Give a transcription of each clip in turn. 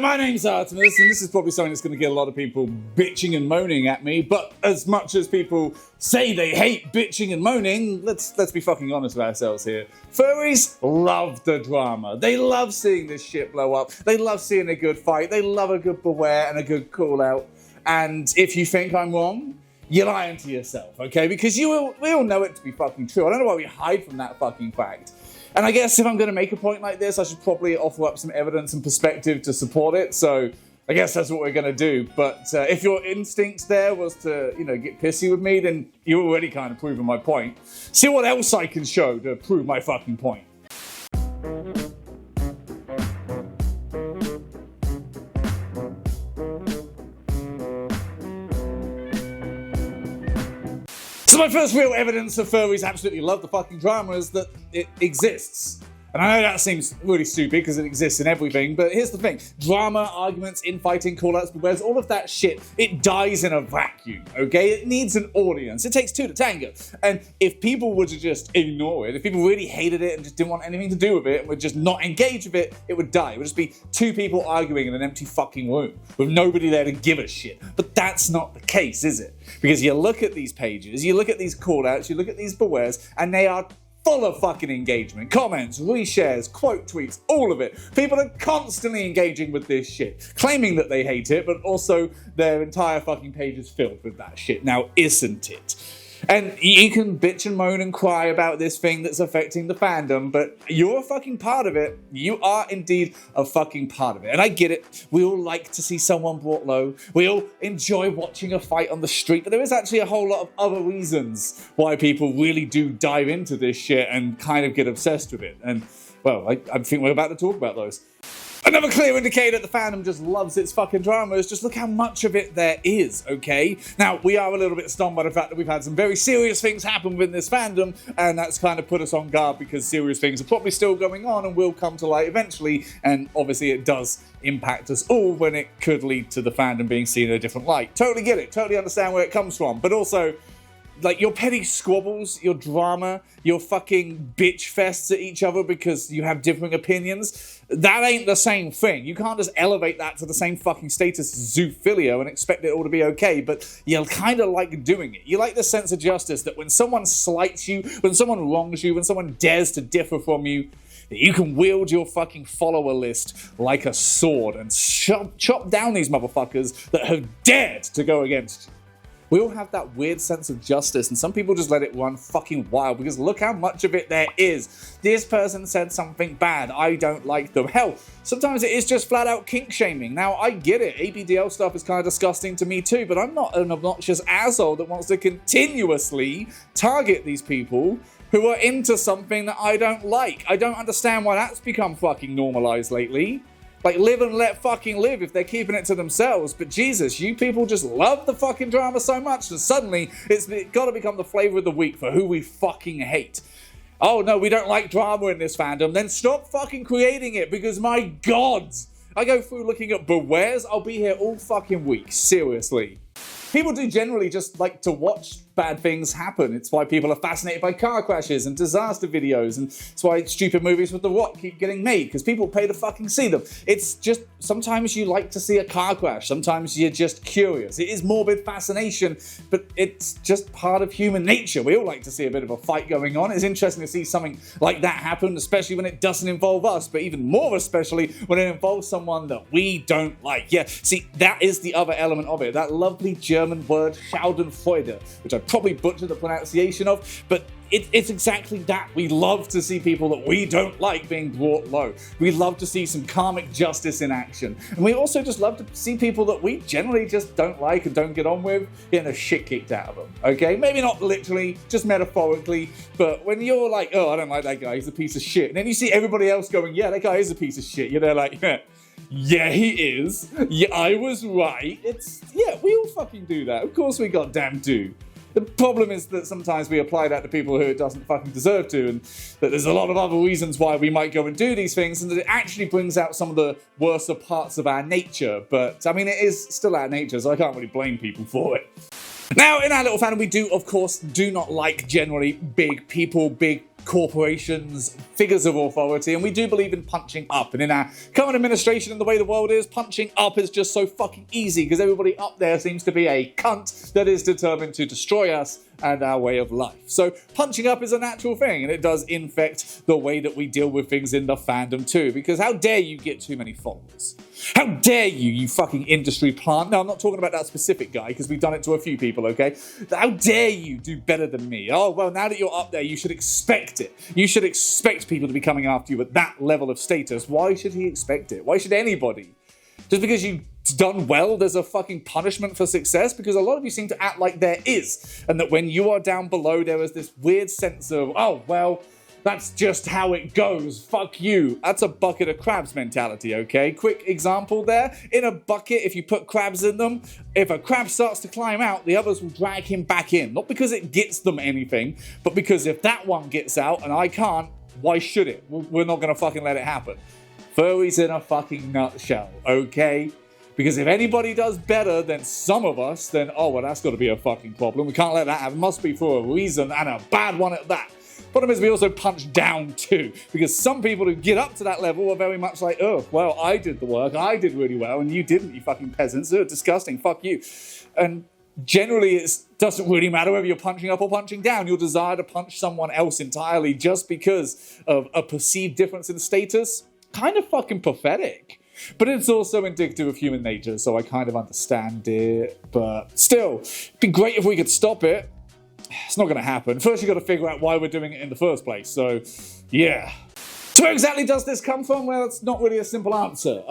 my name's Artemis, and this is probably something that's going to get a lot of people bitching and moaning at me, but as much as people say they hate bitching and moaning, let's be fucking honest with ourselves here. Furries love the drama. They love seeing this shit blow up. They love seeing a good fight. They love a good beware and a good call out. And if you think I'm wrong, you're lying to yourself, okay? Because we all know it to be fucking true. I don't know why we hide from that fucking fact. And I guess if I'm going to make a point like this, I should probably offer up some evidence and perspective to support it. So I guess that's what we're going to do. But if your instinct there was to, get pissy with me, then you're already kind of proving my point. See what else I can show to prove my fucking point. So my first real evidence of furries absolutely love the fucking drama is that it exists. And I know that seems really stupid because it exists in everything, but here's the thing. Drama, arguments, infighting, callouts, bewares, all of that shit, it dies in a vacuum, okay? It needs an audience. It takes two to tango. And if people were to just ignore it, if people really hated it and just didn't want anything to do with it and would just not engage with it, it would die. It would just be two people arguing in an empty fucking room with nobody there to give a shit. But that's not the case, is it? Because you look at these pages, you look at these callouts, you look at these bewares, and they are full of fucking engagement, comments, reshares, quote tweets, all of it. People are constantly engaging with this shit, claiming that they hate it, but also their entire fucking page is filled with that shit. Now, isn't it? And you can bitch and moan and cry about this thing that's affecting the fandom, but you're a fucking part of it. You are indeed a fucking part of it. And I get it. We all like to see someone brought low. We all enjoy watching a fight on the street, but there is actually a whole lot of other reasons why people really do dive into this shit and kind of get obsessed with it. And, well, I think we're about to talk about those. Another clear indicator that the fandom just loves its fucking drama is just look how much of it there is, okay? Now, we are a little bit stunned by the fact that we've had some very serious things happen within this fandom, and that's kind of put us on guard because serious things are probably still going on and will come to light eventually, and obviously it does impact us all when it could lead to the fandom being seen in a different light. Totally get it, totally understand where it comes from, but also, like, your petty squabbles, your drama, your fucking bitch fests at each other because you have differing opinions, that ain't the same thing. You can't just elevate that to the same fucking status as zoophilia and expect it all to be okay, but you kind of like doing it. You like the sense of justice that when someone slights you, when someone wrongs you, when someone dares to differ from you, that you can wield your fucking follower list like a sword and chop down these motherfuckers that have dared to go against you. We all have that weird sense of justice, and some people just let it run fucking wild because look how much of it there is. This person said something bad. I don't like them. Hell, sometimes it is just flat out kink shaming. Now, I get it. ABDL stuff is kind of disgusting to me too, but I'm not an obnoxious asshole that wants to continuously target these people who are into something that I don't like. I don't understand why that's become fucking normalized lately. Like, live and let fucking live if they're keeping it to themselves. But Jesus, you people just love the fucking drama so much that suddenly it's got to become the flavor of the week for who we fucking hate. Oh no, we don't like drama in this fandom. Then stop fucking creating it because my God, I go through looking at bewares. I'll be here all fucking week. Seriously. People do generally just like to watch bad things happen. It's why people are fascinated by car crashes and disaster videos, and it's why stupid movies with The Rock keep getting made, because people pay to fucking see them. It's just, sometimes you like to see a car crash, sometimes you're just curious. It is morbid fascination, but it's just part of human nature. We all like to see a bit of a fight going on. It's interesting to see something like that happen, especially when it doesn't involve us, but even more especially when it involves someone that we don't like. Yeah, see, that is the other element of it, that lovely German word Schadenfreude, which I probably butchered the pronunciation of, but it's exactly that. We love to see people that we don't like being brought low. We love to see some karmic justice in action. And we also just love to see people that we generally just don't like and don't get on with getting the shit kicked out of them. Okay? Maybe not literally, just metaphorically, but when you're like, oh, I don't like that guy, he's a piece of shit. And then you see everybody else going, yeah, that guy is a piece of shit. You're there like, yeah, he is. Yeah, I was right. Yeah, we all fucking do that. Of course we goddamn do. The problem is that sometimes we apply that to people who it doesn't fucking deserve to, and that there's a lot of other reasons why we might go and do these things, and that it actually brings out some of the worser parts of our nature. But, I mean, it is still our nature, so I can't really blame people for it. Now, in our little fandom, we do, of course, do not like generally big people, big corporations, figures of authority, and we do believe in punching up. And in our current administration and the way the world is, punching up is just so fucking easy because everybody up there seems to be a cunt that is determined to destroy us and our way of life. So punching up is a natural thing, and it does infect the way that we deal with things in the fandom too, because how dare you get too many followers? How dare you, you fucking industry plant? No, I'm not talking about that specific guy, because we've done it to a few people, okay? How dare you do better than me? Oh, well, now that you're up there, you should expect it. You should expect people to be coming after you at that level of status. Why should he expect it? Why should anybody? Just because you've done well, there's a fucking punishment for success? Because a lot of you seem to act like there is. And that when you are down below, there is this weird sense of, oh, well, that's just how it goes. Fuck you. That's a bucket of crabs mentality, okay? Quick example there. In a bucket, if you put crabs in them, if a crab starts to climb out, the others will drag him back in. Not because it gets them anything, but because if that one gets out and I can't, why should it? We're not going to fucking let it happen. Furries in a fucking nutshell, okay? Because if anybody does better than some of us, then, oh, well, that's got to be a fucking problem. We can't let that happen. It must be for a reason, and a bad one at that. Problem is, we also punch down too, because some people who get up to that level are very much like, oh, well, I did the work, I did really well, and you didn't, you fucking peasants. Oh, disgusting, fuck you. And generally, it doesn't really matter whether you're punching up or punching down. Your desire to punch someone else entirely just because of a perceived difference in status, kind of fucking pathetic. But it's also indicative of human nature, so I kind of understand it. But still, it'd be great if we could stop it. It's not going to happen. First, you've got to figure out why we're doing it in the first place. So, yeah. So where exactly does this come from? Well, it's not really a simple answer.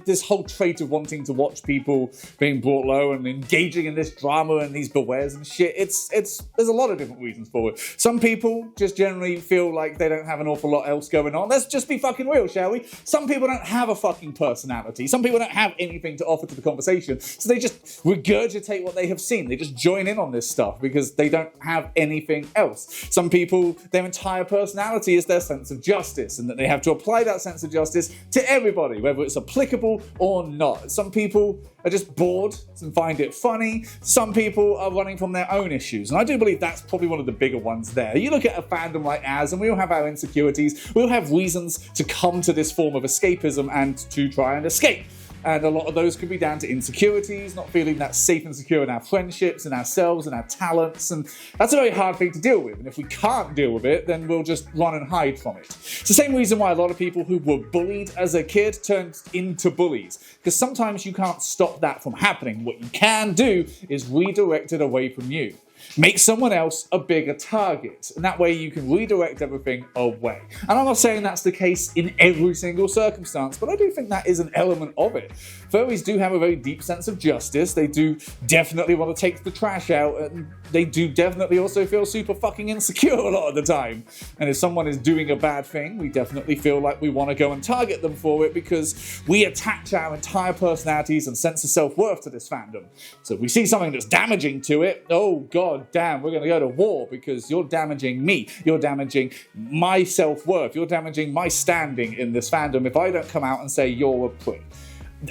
This whole trait of wanting to watch people being brought low and engaging in this drama and these bewares and shit, there's a lot of different reasons for it. Some people just generally feel like they don't have an awful lot else going on. Let's just be fucking real, shall we? Some people don't have a fucking personality. Some people don't have anything to offer to the conversation. So they just regurgitate what they have seen. They just join in on this stuff because they don't have anything else. Some people, their entire personality is their sense of justice, and that they have to apply that sense of justice to everybody, whether it's applicable or not. Some people are just bored and find it funny. Some people are running from their own issues, and I do believe that's probably one of the bigger ones there. You look at a fandom like ours, and we all have our insecurities. We all have reasons to come to this form of escapism and to try and escape. And a lot of those could be down to insecurities, not feeling that safe and secure in our friendships and ourselves and our talents. And that's a very hard thing to deal with. And if we can't deal with it, then we'll just run and hide from it. It's the same reason why a lot of people who were bullied as a kid turned into bullies. Because sometimes you can't stop that from happening. What you can do is redirect it away from you. Make someone else a bigger target, and that way you can redirect everything away. And I'm not saying that's the case in every single circumstance, but I do think that is an element of it. Furries do have a very deep sense of justice. They do definitely want to take the trash out, and they do definitely also feel super fucking insecure a lot of the time. And if someone is doing a bad thing, we definitely feel like we want to go and target them for it because we attach our entire personalities and sense of self-worth to this fandom. So if we see something that's damaging to it, oh god damn, we're going to go to war because you're damaging me. You're damaging my self-worth. You're damaging my standing in this fandom if I don't come out and say you're a prick.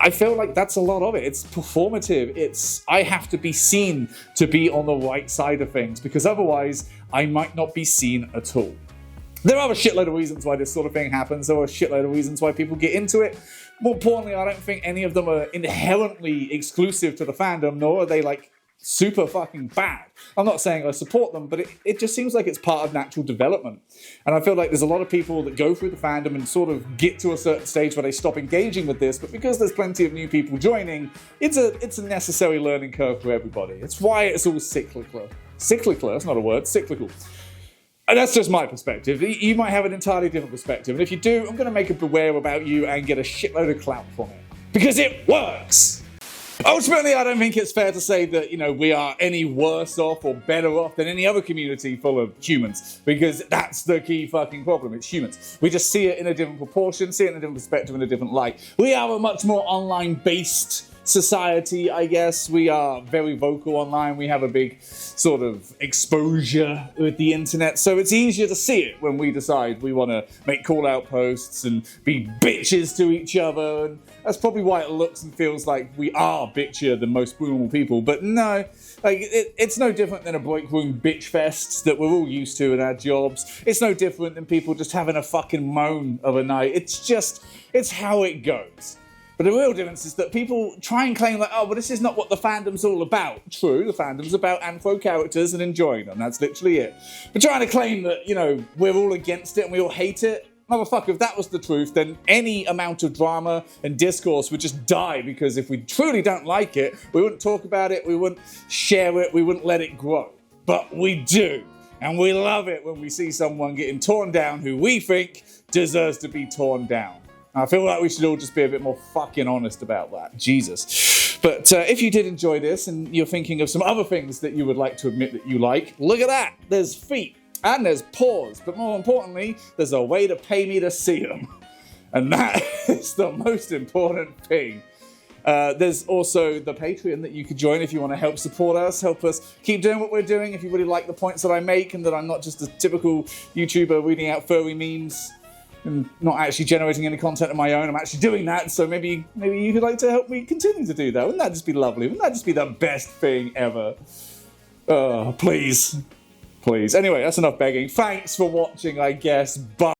I feel like that's a lot of it. It's performative. I have to be seen to be on the right side of things because otherwise I might not be seen at all. There are a shitload of reasons why this sort of thing happens. There are a shitload of reasons why people get into it. More importantly, I don't think any of them are inherently exclusive to the fandom, nor are they like super fucking bad. I'm not saying I support them, but it just seems like it's part of natural development. And I feel like there's a lot of people that go through the fandom and sort of get to a certain stage where they stop engaging with this, but because there's plenty of new people joining, it's a necessary learning curve for everybody. It's why it's all cyclical. Cyclical, that's not a word, cyclical. And that's just my perspective. You might have an entirely different perspective, and if you do, I'm going to make a beware about you and get a shitload of clout from it. Because it works! Ultimately, I don't think it's fair to say that, we are any worse off or better off than any other community full of humans, because that's the key fucking problem. It's humans. We just see it in a different proportion, see it in a different perspective, in a different light. We are a much more online-based society, I guess. We are very vocal online. We have a big sort of exposure with the internet, so it's easier to see it when we decide we want to make call-out posts and be bitches to each other, and that's probably why it looks and feels like we are bitchier than most normal people. But no, like it's no different than a break room bitch fest that we're all used to in our jobs. It's no different than people just having a fucking moan of a night. It's how it goes. But the real difference is that people try and claim like, oh, but this is not what the fandom's all about. True, the fandom's about anthro characters and enjoying them. That's literally it. But trying to claim that, you know, we're all against it and we all hate it, motherfucker, if that was the truth, then any amount of drama and discourse would just die, because if we truly don't like it, we wouldn't talk about it, we wouldn't share it, we wouldn't let it grow. But we do. And we love it when we see someone getting torn down who we think deserves to be torn down. I feel like we should all just be a bit more fucking honest about that. Jesus. But if you did enjoy this and you're thinking of some other things that you would like to admit that you like, look at that. There's feet and there's paws. But more importantly, there's a way to pay me to see them. And that is the most important thing. There's also the Patreon that you could join if you want to help support us, help us keep doing what we're doing. If you really like the points that I make and that I'm not just a typical YouTuber reading out furry memes and not actually generating any content of my own. I'm actually doing that, so maybe you could like to help me continue to do that. Wouldn't that just be lovely? Wouldn't that just be the best thing ever? Please. Please. Anyway, that's enough begging. Thanks for watching, I guess. Bye.